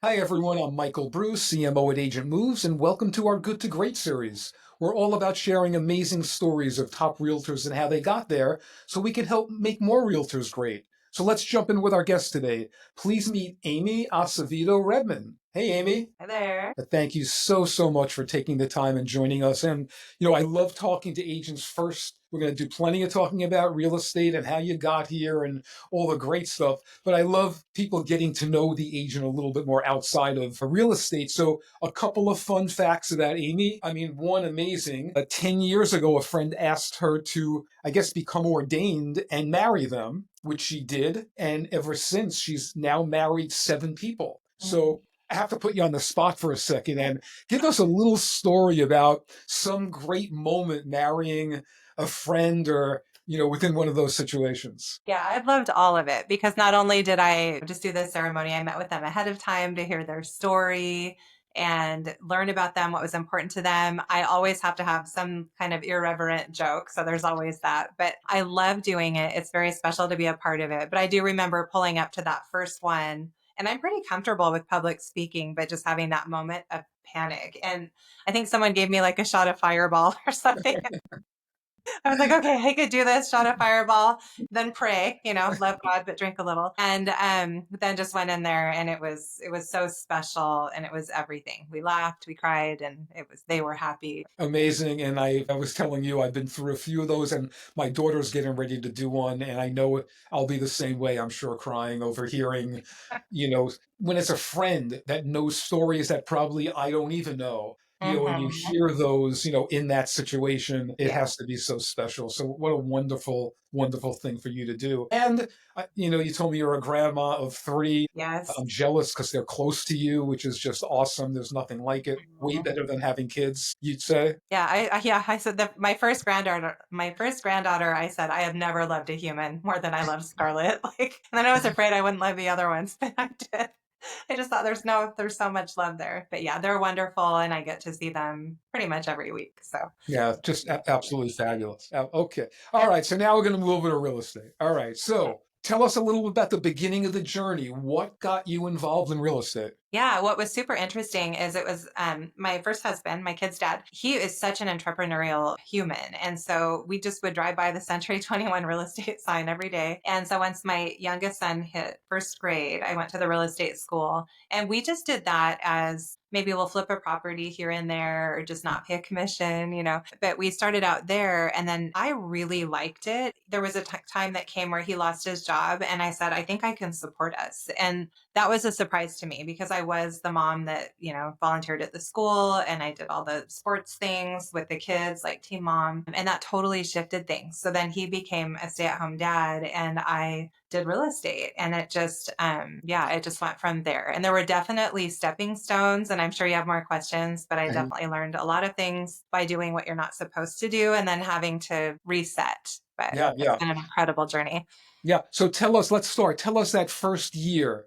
Hi everyone, I'm Michael Bruce, CMO at Agent Moves, and welcome to our Good to Great series. We're all about sharing amazing stories of top realtors and how they got there so we can help make more realtors great. So let's jump in with our guest today. Please meet Amy Asivido Rebman. Hey Amy. Hi there. Thank you so much for taking the time and joining us. And, I love talking to agents first. We're going to do plenty of talking about real estate and how you got here and all the great stuff. But I love people getting to know the agent a little bit more outside of real estate. So, a couple of fun facts about Amy. I mean, one amazing. 10 years ago, a friend asked her to, I guess, become ordained and marry them, which she did. And ever since, she's now married 7 people. Mhm. So, I have to put you on the spot for a second and give us a little story about some great moment marrying a friend or, within one of those situations. Yeah, I've loved all of it because not only did I just do the ceremony, I met with them ahead of time to hear their story and learn about them, what was important to them. I always have to have some kind of irreverent joke. So there's always that. But I love doing it. It's very special to be a part of it. But I do remember pulling up to that first one. And I'm pretty comfortable with public speaking, but just having that moment of panic. And I think someone gave me like a shot of fireball or something. I was like, okay, I could do this, shot a fireball, then pray, love God, but drink a little. And then just went in there and it was so special and it was everything. We laughed, we cried, and they were happy. Amazing. And I was telling you, I've been through a few of those, and my daughter's getting ready to do one. And I know I'll be the same way, I'm sure, crying over hearing, when it's a friend that knows stories that probably I don't even know. And you Hmm. hear those, in that situation, it Yeah. has to be so special. So, what a wonderful thing for you to do. And, you told me you're a grandma of three. Yes. I'm jealous because they're close to you, which is just awesome. There's nothing like it. Way Mhm. better than having kids, you'd say. Yeah, I said that my first granddaughter, I said I have never loved a human more than I love Scarlett. Like, and then I was afraid I wouldn't love the other ones, but I did. I just thought there's so much love there. But yeah, they're wonderful and I get to see them pretty much every week. So Yeah, just absolutely fabulous. Okay. All right. So now we're going to move over to real estate. All right. So tell us a little bit about the beginning of the journey. What got you involved in real estate? yeah, what was super interesting is it was my first husband, my kid's dad. He is such an entrepreneurial human. And so we just would drive by the Century 21 real estate sign every day. And so once my youngest son hit first grade, I went to the real estate school. And we just did that as maybe we'll flip a property here and there or just not pay a commission. But we started out there and then I really liked it. There was a time that came where he lost his job. And I said, I think I can support us. And that was a surprise to me because I was the mom that, volunteered at the school and I did all the sports things with the kids, like team mom, and that totally shifted things. So then he became a stay-at-home dad and I did real estate and it just yeah, it just went from there. And there were definitely stepping stones and I'm sure you have more questions, but I Mhm. definitely learned a lot of things by doing what you're not supposed to do and then having to reset. But Yeah, it's yeah. been an incredible journey. Yeah. So tell us, let's start. Tell us that first year,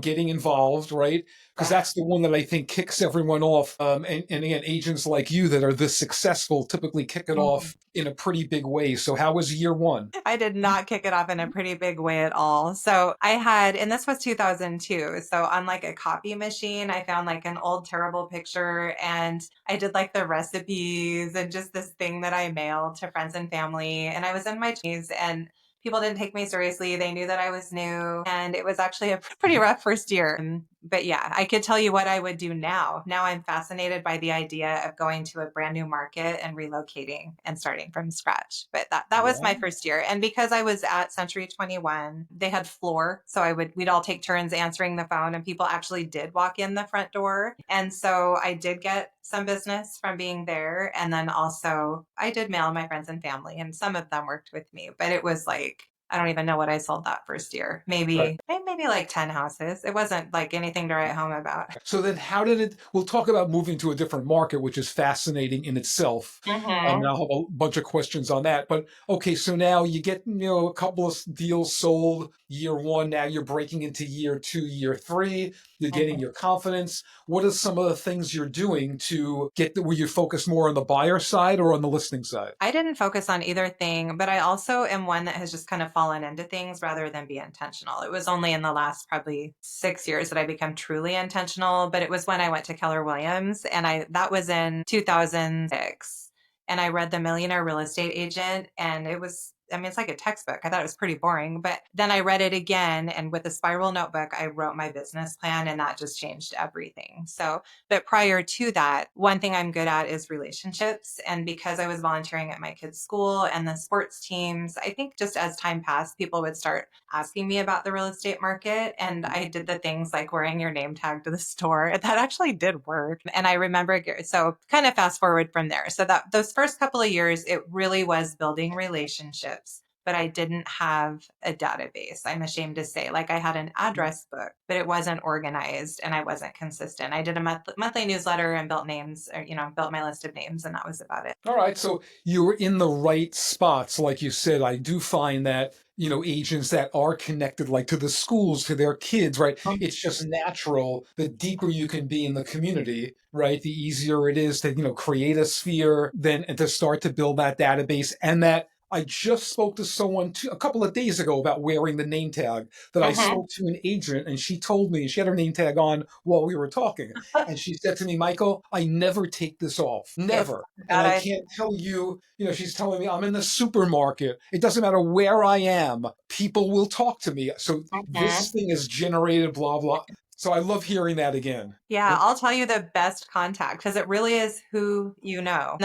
getting involved, right? Because Yeah. that's the one that I think kicks everyone off. And again, agents like you that are this successful typically kick it off in a pretty big way. So how was year one? I did not kick it off in a pretty big way at all. So I had, and this was 2002. So on like a copy machine, I found like an old terrible picture and I did like the recipes and just this thing that I mailed to friends and family. And I was in my 20s and people didn't take me seriously. They knew that I was new and it was actually a pretty rough first year. But yeah, I could tell you what I would do now. Now I'm fascinated by the idea of going to a brand new market and relocating and starting from scratch. But that was my Yeah. first year. And because I was at Century 21, they had floor. So we'd all take turns answering the phone and people actually did walk in the front door. And so I did get some business from being there. And then also I did mail my friends and family and some of them worked with me, but it was like I don't even know what I sold that first year. Right. Maybe like 10 houses. It wasn't like anything to write home about. So then how did we'll talk about moving to a different market, which is fascinating in itself. And Mhm. I'll have a bunch of questions on that. But okay, so now you get, a couple of deals sold. year one, now you're breaking into year two, year three, you're getting Mhm. your confidence. What are some of the things you're doing to get where you focus more on the buyer side or on the listing side? I didn't focus on either thing, but I also am one that has just kind of fallen into things rather than be intentional. It was only in the last probably 6 years that I became truly intentional, but it was when I went to Keller Williams, and that was in 2006. And I read The Millionaire Real Estate Agent, and it was, I mean, it's like a textbook. I thought it was pretty boring, but then I read it again, and with a spiral notebook, I wrote my business plan, and that just changed everything. So, but prior to that, one thing I'm good at is relationships. And because I was volunteering at my kids' school and the sports teams, I think just as time passed, people would start asking me about the real estate market. And I did the things like wearing your name tag to the store. That actually did work. And I remember, so kind of fast forward from there. So that those first couple of years, it really was building relationships, but I didn't have a database. I'm ashamed to say, like I had an address book, but it wasn't organized and I wasn't consistent. I did a monthly newsletter and built names, or, built my list of names, and that was about it. All right, so you were in the right spots, like you said. I do find that, agents that are connected, like to the schools, to their kids, right? It's just natural. The deeper you can be in the community, right, the easier it is to, create a sphere, then and to start to build that database. And that I just spoke to someone a couple of days ago about wearing the name tag. That I Mhm. spoke to an agent, and she told me she had her name tag on while we were talking. And she said to me, Michael, I never take this off. It's Never. not a And bad I idea. can't tell you, she's telling me I'm in the supermarket. It doesn't matter where I am, people will talk to me. So this Mhm. thing is generated, blah, blah. So I love hearing that again. Yeah, I'll tell you the best contact because it really is who you know.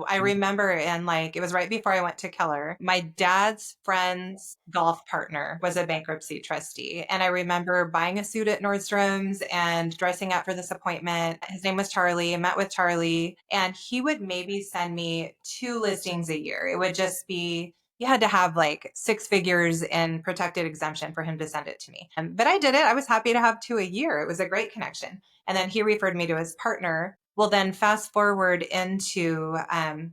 I remember, and like it was right before I went to Keller. My dad's friend's golf partner was a bankruptcy trustee, and I remember buying a suit at Nordstrom's and dressing up for this appointment. His name was Charlie. I met with Charlie, and he would maybe send me 2 listings a year. It would just be, you had to have like 6 figures in protected exemption for him to send it to me. But I did it. I was happy to have 2 a year. It was a great connection. And then he referred me to his partner. Well, then fast forward into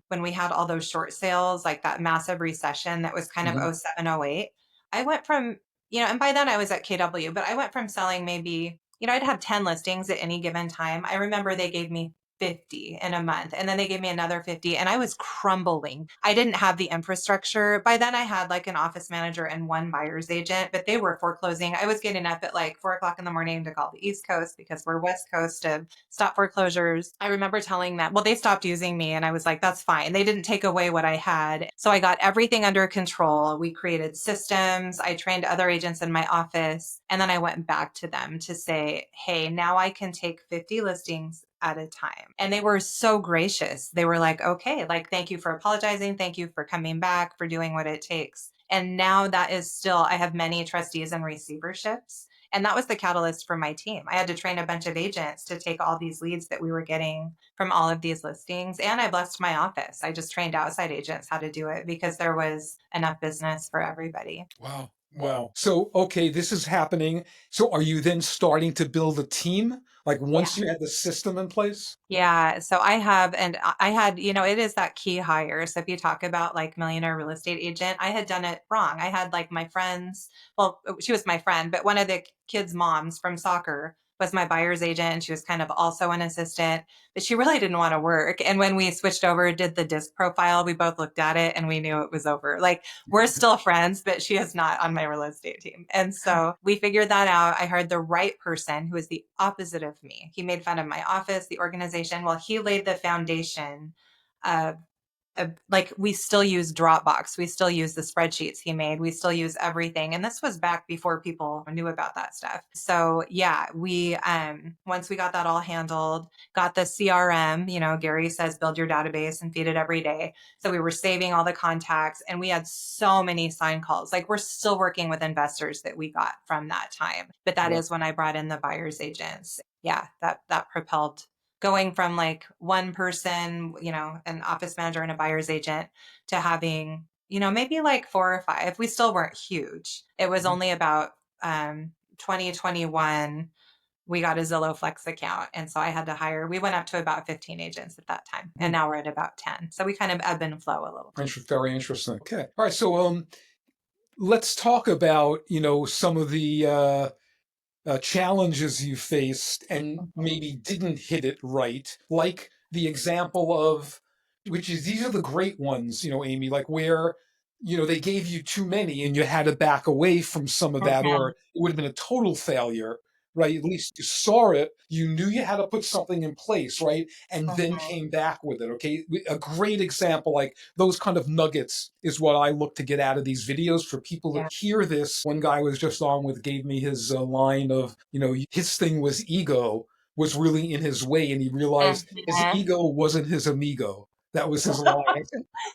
when we had all those short sales, like that massive recession that was kind of Mhm. 07, 08. I went from, and by then I was at KW, but I went from selling maybe, I'd have 10 listings at any given time. I remember they gave me 50 in a month, and then they gave me another 50, and I was crumbling. I didn't have the infrastructure. By then I had like an office manager and one buyer's agent, but they were foreclosing. I was getting up at like 4 o'clock in the morning to call the East Coast because we're West Coast to stop foreclosures. I remember telling them, well, they stopped using me, and I was like, that's fine. They didn't take away what I had. So I got everything under control. We created systems. I trained other agents in my office, and then I went back to them to say, hey, now I can take 50 listings at a time. And they were so gracious. They were like, okay, like, thank you for apologizing. Thank you for coming back, for doing what it takes. And now that is still, I have many trustees and receiverships. And that was the catalyst for my team. I had to train a bunch of agents to take all these leads that we were getting from all of these listings. And I blessed my office. I just trained outside agents how to do it because there was enough business for everybody. Wow. Wow. So, okay, this is happening. So, are you then starting to build a team? Like once you had the system in place? Yeah, so I have, and I had, it is that key hire. So if you talk about like millionaire real estate agent, I had done it wrong. I had like my friends, well, she was my friend, but one of the kids' moms from soccer was my buyer's agent, and she was kind of also an assistant, but she really didn't want to work. And when we switched over, did the disc profile, we both looked at it and we knew it was over. Like, we're still friends, but she is not on my real estate team. And so we figured that out. I hired the right person who is the opposite of me. He made fun of my office, the organization. Well, he laid the foundation of like, we still use Dropbox. We still use the spreadsheets he made. We still use everything. And this was back before people knew about that stuff. So yeah, we once we got that all handled, got the CRM, Gary says build your database and feed it every day. So we were saving all the contacts, and we had so many sign calls. Like, we're still working with investors that we got from that time. But that Wow. is when I brought in the buyer's agents. Yeah, that propelled going from like one person, an office manager and a buyer's agent, to having, maybe like 4 or 5. We still weren't huge. It was Mhm. only about 2021, we got a Zillow Flex account. And so I had to hire, we went up to about 15 agents at that time. And now we're at about 10. So we kind of ebb and flow a little bit. Very interesting. Okay. All right. So, let's talk about, some of the challenges you faced and Mhm. maybe didn't hit it right, like the example of, which is these are the great ones, Amy, like where, they gave you too many and you had to back away from some of that, or Mhm. it would have been a total failure, right? At least you saw it, you knew you had to put something in place, right? And then Mhm. came back with it, okay? A great example, like those kind of nuggets is what I look to get out of these videos for people that Yeah. hear this. One guy was just on with gave me his line of, his thing was ego was really in his way, and he realized his Mhm. ego wasn't his amigo. That was his line.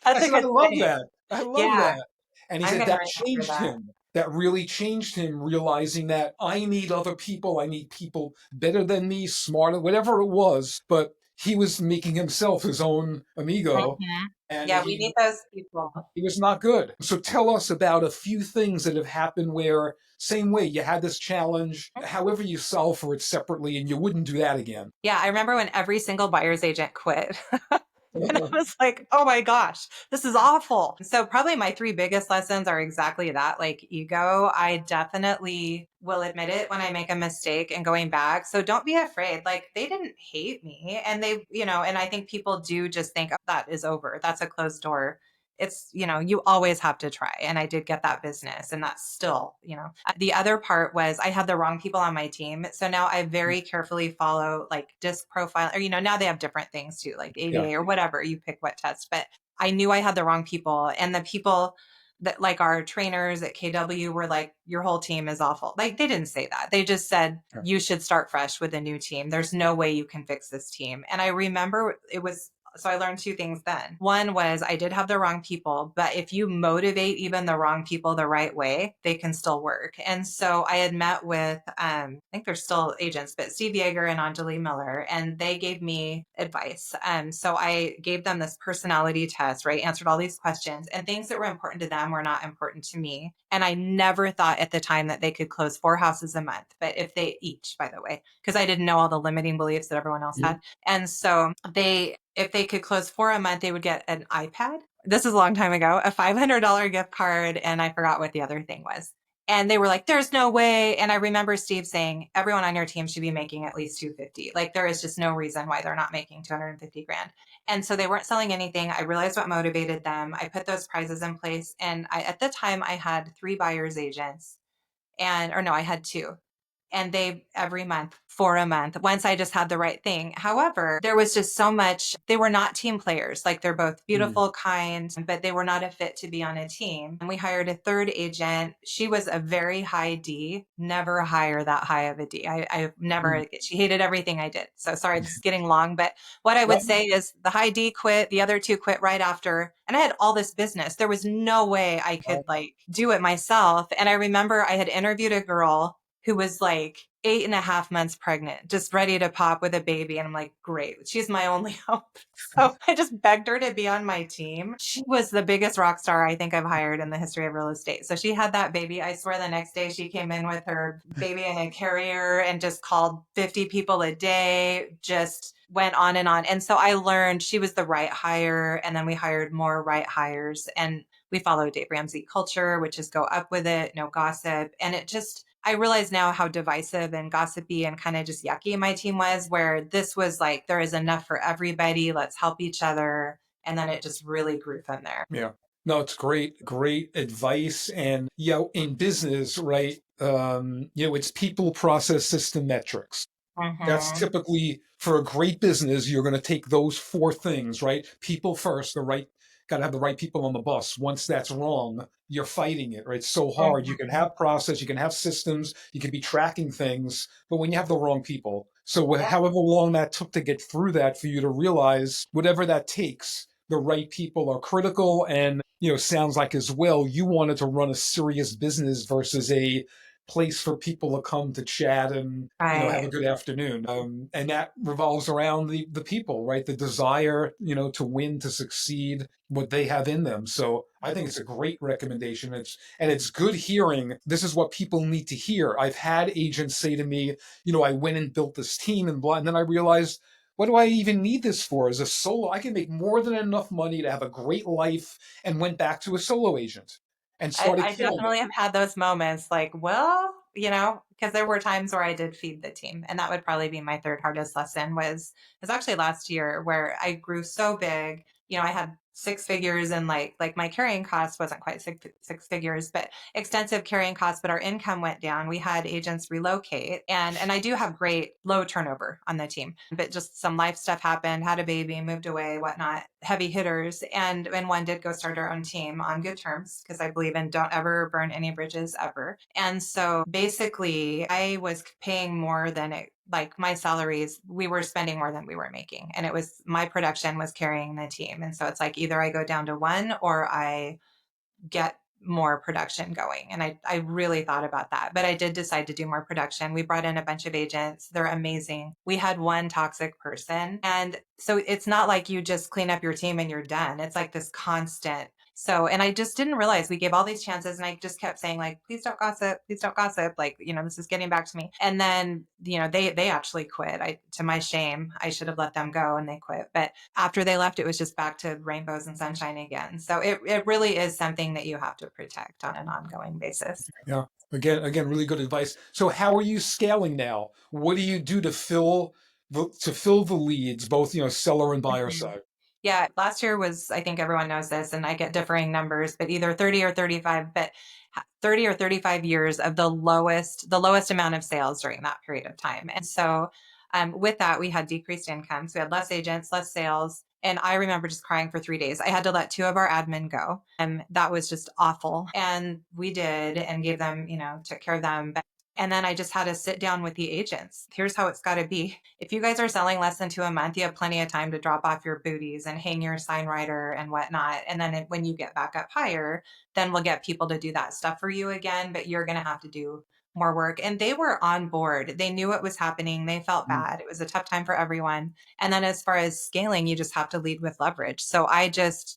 I That's a said, I good love saying. that. I love Yeah, that. And he I'm said gonna that remember changed that. him. That really changed him, realizing that I need other people. I need people better than me, smarter, whatever it was. But he was making himself his own amigo, Mhm. and Yeah, we need those people. he was not good. So tell us about a few things that have happened where, same way, you had this challenge, however you solve for it separately, and you wouldn't do that again. Yeah, I remember when every single buyer's agent quit. And I was like, oh my gosh, this is awful. So, probably my three biggest lessons are exactly that, like ego. I definitely will admit it when I make a mistake and going back. So, don't be afraid. Like, they didn't hate me. And and I think people do just think, oh, that is over. That's a closed door. You always have to try. And I did get that business. And that's still. The other part was I had the wrong people on my team. So now I very carefully follow like disc profile, or, now they have different things too, like Yeah. ABA or whatever, you pick what test. But I knew I had the wrong people. And the people that, like, our trainers at KW were like, your whole team is awful. Like, they didn't say that. They just said, you should start fresh with a new team. There's no way you can fix this team. And I remember so I learned two things then. One was I did have the wrong people, but if you motivate even the wrong people the right way, they can still work. And so I had met with, I think they're still agents, but Steve Yeager and Anjali Miller, and they gave me advice. So I gave them this personality test, right? Answered all these questions, and things that were important to them were not important to me. And I never thought at the time that they could close 4 houses a month, but if they each, by the way, because I didn't know all the limiting beliefs that everyone else Mhm. had. And so if they could close 4 a month, they would get an iPad. This is a long time ago, a $500 gift card, and I forgot what the other thing was. And they were like, "There's no way." And I remember Steve saying, "Everyone on your team should be making at least 250. Like, there is just no reason why they're not making 250 grand." And so they weren't selling anything. I realized what motivated them. I put those prizes in place, and at the time I had 3 buyers agents, and or no, I had two, and they every month for a month once I just had the right thing. However, there was just so much, they were not team players. Like, they're both Mm. beautiful, kind, but they were not a fit to be on a team. And we hired a third agent. She was a very high D. Never hire that high of a D. I've Mm. never, she hated everything I did. So sorry, this is getting long, but what I would No. say is the high D quit, the other two quit right after. And I had all this business. There was no way I could like do it myself. And I remember I had interviewed a girl who was like 8.5 months pregnant, just ready to pop with a baby. And I'm like, great, she's my only hope. So I just begged her to be on my team. She was the biggest rock star I think I've hired in the history of real estate. So she had that baby. I swear the next day she came in with her baby in a carrier and just called 50 people a day, just went on and on. And so I learned she was the right hire. And then we hired more right hires. And we follow Dave Ramsey culture, which is go up with it, no gossip. And I realize now how divisive and gossipy and kind of just yucky my team was, where this was like, there is enough for everybody. Let's help each other. And then it just really grew from there. Yeah. No, it's great, great advice. And, in business, right? It's people, process, system, metrics. That's Mm-hmm. typically for a great business, you're going to take those four things, right? People first, got to have the right people on the bus. Once that's wrong, you're fighting it, right? It's so hard. You can Mm-hmm. have process, you can have systems, you can be tracking things, but when you have the wrong people, so Yeah. however long that took to get through that, for you to realize whatever that takes, the right people are critical. And, sounds like as well, you wanted to run a serious business versus a place for people to come to chat and have a Right. good afternoon. And that revolves around the people, right? The desire, to win, to succeed, what they have in them. So I think it's a great recommendation. It's good hearing. This is what people need to hear. I've had agents say to me, I went and built this team and blah, and then I realized, what do I even need this for? As a solo, I can make more than enough money to have a great life, and went back to a solo agent. and I, started I killing it. definitely have had those moments like, well, because there were times where I did feed the team. And that would probably be my third hardest lesson was actually last year where I grew so big. I had six figures and like my carrying cost wasn't quite six figures, but extensive carrying costs, but our income went down. We had agents relocate and I do have great low turnover on the team, but just some life stuff happened, had a baby, moved away, whatnot, heavy hitters. And one did go start our own team on good terms because I believe in don't ever burn any bridges ever. And so basically I was paying more than it like my salaries, we were spending more than we were making. And it was my production was carrying the team. And so it's like either I go down to one or I get more production going. And I really thought about that. But I did decide to do more production. We brought in a bunch of agents. They're amazing. We had one toxic person. And so it's not like you just clean up your team and you're done. It's like this constant. So, and I just didn't realize we gave all these chances and I just kept saying like, please don't gossip, please don't gossip. Like, this is getting back to me. And then, they actually quit. To my shame, I should have let them go and they quit. But after they left, it was just back to rainbows and sunshine again. So it really is something that you have to protect on an ongoing basis. Yeah. Again, really good advice. So how are you scaling now? What do you do to fill the leads, both, seller and buyer Mhm. side? Yeah, last year was, I think everyone knows this, and I get differing numbers, but either 30 or 35, but 30 or 35 years of the lowest amount of sales during that period of time. And so with that, we had decreased income. So we had less agents, less sales. And I remember just crying for 3 days. I had to let two of our admin go. And that was just awful. And we did and gave them, took care of them. And then I just had to sit down with the agents. Here's how it's got to be. If you guys are selling less than two a month, you have plenty of time to drop off your booties and hang your sign writer and whatnot. And then when you get back up higher, then we'll get people to do that stuff for you again. But you're going to have to do more work. And they were on board. They knew what was happening. They felt Mm. bad. It was a tough time for everyone. And then as far as scaling, you just have to lead with leverage. So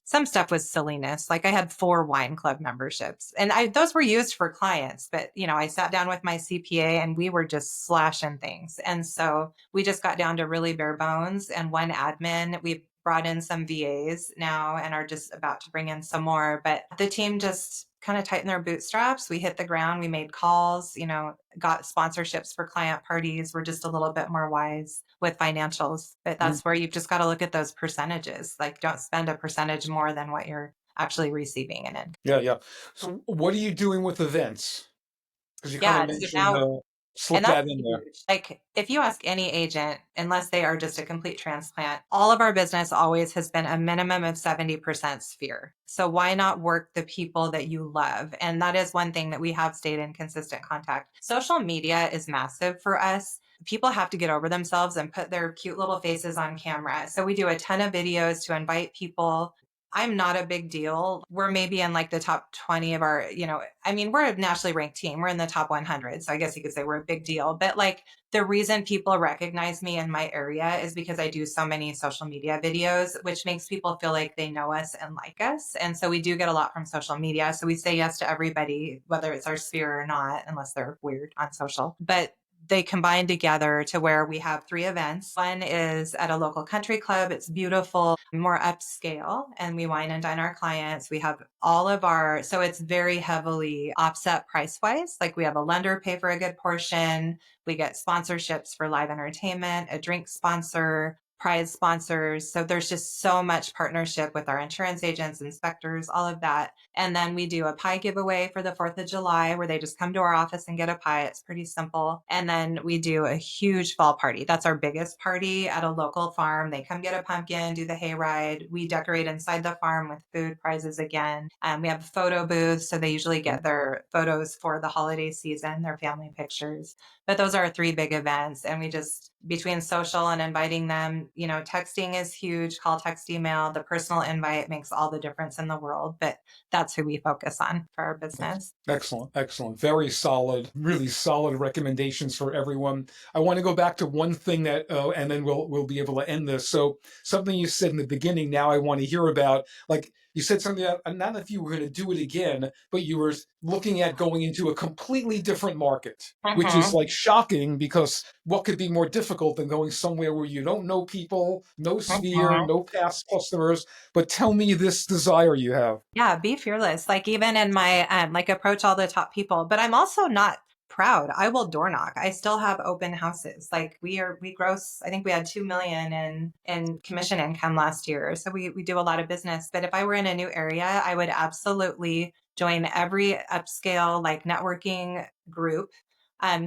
some stuff was silliness. Like I had 4 wine club memberships and those were used for clients, but I sat down with my CPA and we were just slashing things. And so we just got down to really bare bones and one admin. We brought in some VAs now and are just about to bring in some more. But the team just kind of tightened their bootstraps. We hit the ground, we made calls, got sponsorships for client parties. We're just a little bit more wise with financials. But Mm. that's where you've just got to look at those percentages. Like don't spend a percentage more than what you're actually receiving in it. Yeah, yeah. So what are you doing with events? Because you kind of Yeah. So mentioned, now slip And that's that in there. huge. Like, if you ask any agent, unless they are just a complete transplant, all of our business always has been a minimum of 70% sphere. So why not work the people that you love? And that is one thing that we have stayed in consistent contact. Social media is massive for us. People have to get over themselves and put their cute little faces on camera. So we do a ton of videos to invite people. I'm not a big deal. We're maybe in like the top 20 of our, I mean, we're a nationally ranked team. We're in the top 100. So I guess you could say we're a big deal. But like the reason people recognize me in my area is because I do so many social media videos, which makes people feel like they know us and like us. And so we do get a lot from social media. So we say yes to everybody, whether it's our sphere or not, unless they're weird on social. But they combine together to where we have 3 events. One is at a local country club. It's beautiful, more upscale, and we wine and dine our clients. We have so it's very heavily offset price wise. Like we have a lender pay for a good portion. We get sponsorships for live entertainment, a drink sponsor, prize sponsors. So there's just so much partnership with our insurance agents, inspectors, all of that. And then we do a pie giveaway for the 4th of July where they just come to our office and get a pie. It's pretty simple. And then we do a huge fall party. That's our biggest party at a local farm. They come get a pumpkin, do the hayride. We decorate inside the farm with food prizes again. We have photo booths. So they usually get their photos for the holiday season, their family pictures. But those are our 3 big events. And we just, between social and inviting them, texting is huge, call, text, email. The personal invite makes all the difference in the world. But that's who we focus on for our business. Excellent, excellent. Very solid, really solid recommendations for everyone. I want to go back to one thing and then we'll be able to end this. So something you said in the beginning. Now I want to hear about, like You said something about not if you were going to do it again, but you were looking at going into a completely different market, which is Mhm. like shocking because what could be more difficult than going somewhere where you don't know people, no sphere, Mhm. no past customers? But tell me this desire you have. Yeah, be fearless. Like even in my like approach all the top people, but I'm also not proud. I will door knock. I still have open houses. Like we gross, I think we had 2 million in commission income last year. So we do a lot of business. But if I were in a new area, I would absolutely join every upscale like networking group,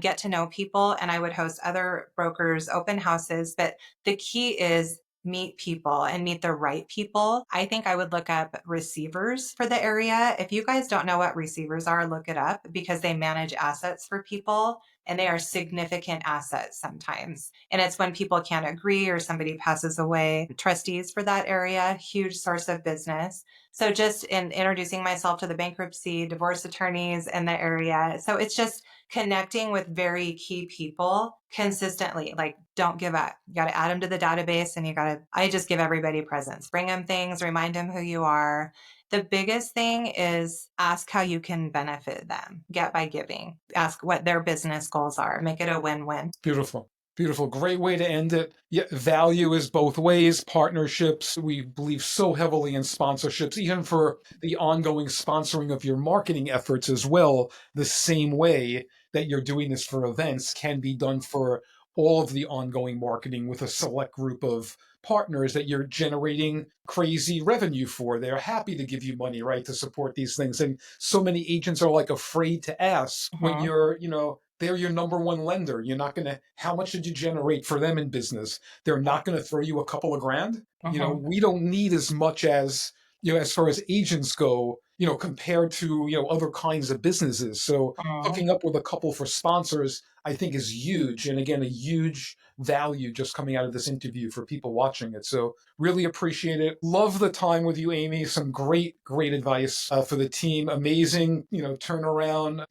get to know people, and I would host other brokers, open houses. But the key is meet people and meet the right people. I think I would look up receivers for the area. If you guys don't know what receivers are, look it up because they manage assets for people and they are significant assets sometimes. And it's when people can't agree or somebody passes away. Trustees for that area, huge source of business. So just in introducing myself to the bankruptcy, divorce attorneys in the area. So it's just connecting with very key people consistently. Like, don't give up. You got to add them to the database and I just give everybody presents, bring them things, remind them who you are. The biggest thing is ask how you can benefit them. Get by giving. Ask what their business goals are. Make it a win win. Beautiful. Beautiful. Great way to end it. Yeah, value is both ways. Partnerships. We believe so heavily in sponsorships, even for the ongoing sponsoring of your marketing efforts as well. The same way that you're doing this for events can be done for all of the ongoing marketing with a select group of partners that you're generating crazy revenue for. They're happy to give you money, right, to support these things. And so many agents are like afraid to ask when Mhm. you're, they're your number one lender. You're not going to, how much did you generate for them in business? They're not going to throw you a couple of grand. Mhm. We don't need as much as, as far as agents go, compared to, other kinds of businesses. So Mhm. hooking up with a couple for sponsors, I think is huge. And again, a huge value just coming out of this interview for people watching it. So really appreciate it. Love the time with you, Amy. Some great, great advice for the team. Amazing, turnaround,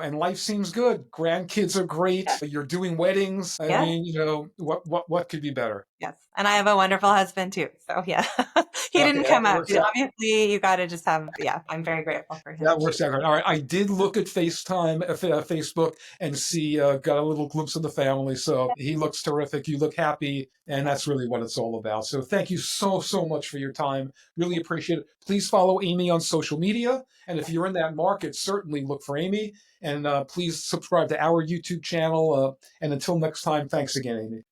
and life seems good. Grandkids are great. Yes. You're doing weddings. I Yes. mean, what could be better? Yes. And I have a wonderful husband too. So yeah, he Okay, didn't that come up. works out. Obviously, you got to just have, yeah, I'm very grateful for him That too. works out great. All right, I did look at FaceTime, Facebook, and see got a little glimpse of the family. So he looks terrific. You look happy, and Yeah. that's really what it's all about. So thank you so much for your time. Really appreciate it. Please follow Amy on social media, and if you're in that market, certainly look for Amy. And please subscribe to our YouTube channel. And until next time, thanks again, Amy.